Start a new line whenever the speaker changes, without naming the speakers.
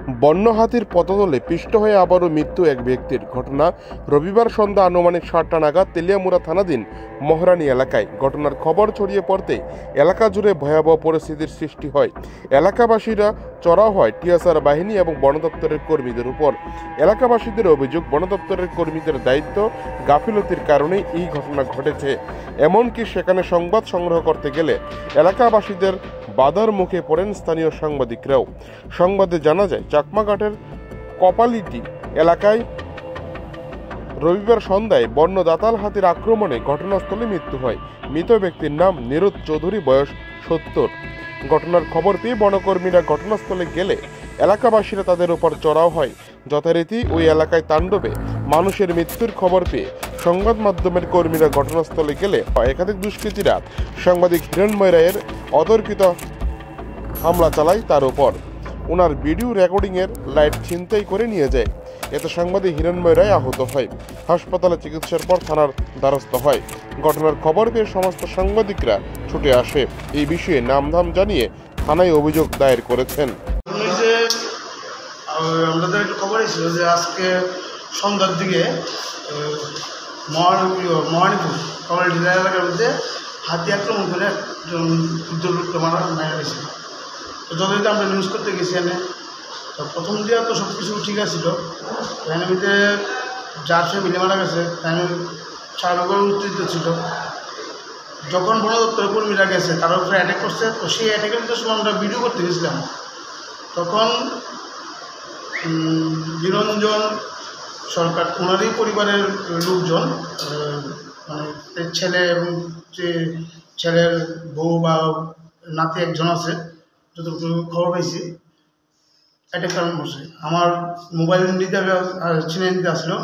বন্য হাতির পততলে পিষ্ট হয়ে আবারও মৃত্যু এক ব্যক্তির। ঘটনা রবিবার সন্ধ্যা আনুমানিক 7টা নাগাদ তেলিয়ামুড়া থানাধীন মহারানী এলাকায়। ঘটনার খবর ছড়িয়ে পড়তে এলাকা জুড়ে ভয়াবহ পরিস্থিতির সৃষ্টি হয়। এলাকাবাসীরা চড়াও হয় টিএসআর বাহিনী এবং বন দপ্তরের কর্মীদের উপর। এলাকাবাসীদের অভিযোগ, বন দপ্তরের কর্মীদের দায়িত্ব গাফিলতির কারণে এই ঘটনা ঘটেছে। এমনকি সেখানে সংবাদ সংগ্রহ করতে গেলে এলাকাবাসীদের বাধার মুখে পড়েন স্থানীয় সাংবাদিকরাও। সংবাদে জানা যায়, চাকমাঘাটের কপালিটি এলাকায় রবিবার সন্ধ্যায় বন্য দাতাল হাতির আক্রমণে ঘটনাস্থলে মৃত্যু হয়। মৃত ব্যক্তির নাম নিরুদ চৌধুরী, বয়স 70। ঘটনার খবর পেয়ে বনকর্মীরা ঘটনাস্থলে গেলে এলাকাবাসীরা তাদের উপর চড়াও হয়। যথারীতি ওই এলাকায় তাণ্ডবে মানুষের মৃত্যুর খবর পেয়ে সংবাদ মাধ্যমের কর্মীরা ঘটনাস্থলে গেলে একাধিক দুষ্কৃতীরা সাংবাদিক হিরণময় রায়ের অতর্কিত হামলা চালায় তার উপর। ওনার ভিডিও রেকর্ডিংয়ের লাইট ছিনতাই করে নিয়ে যায়। এতে সাংবাদিক হিরণময় রায় আহত হয়। হাসপাতালে চিকিৎসার পর থানার দ্বারস্থ হয়। ঘটনার খবর পেয়ে সমস্ত সাংবাদিকরা ছুটে আসে। এই বিষয়ে নামধাম জানিয়ে থানায় অভিযোগ দায়ের করেছেন।
আমাদের একটা খবর ছিল যে আজকে সন্ধ্যার দিকে মহানীপুর কমিউনিটি এলাকার মধ্যে হাতি আক্রমণ করে মারা হয়েছে। তো যথারীতি আমরা নিউজ করতে গেছি এনে। তো প্রথম দিয়ে তো সব কিছু ঠিক আছিল, এখানে মধ্যে যার ফ্যামিলি মারা গেছে তাই চারবার উত্তেজিত ছিল। যখন বন দপ্তরের কর্মীরা গেছে তার উপরে অ্যাটাক করছে, তো সেই অ্যাটাকের মধ্যে সময় আমরা ভিডিও করতে গেছিলাম। তখন নিরঞ্জন সরকার ওনারই পরিবারের লোকজন, মানে ছেলে এবং যে ছেলের বউ বা নাতি একজন আছে, যতটুকু খবর পাইছি অ্যাটাক কারণ বসে আমার মোবাইল নিতে ছিনিয়ে নিতে আসলো।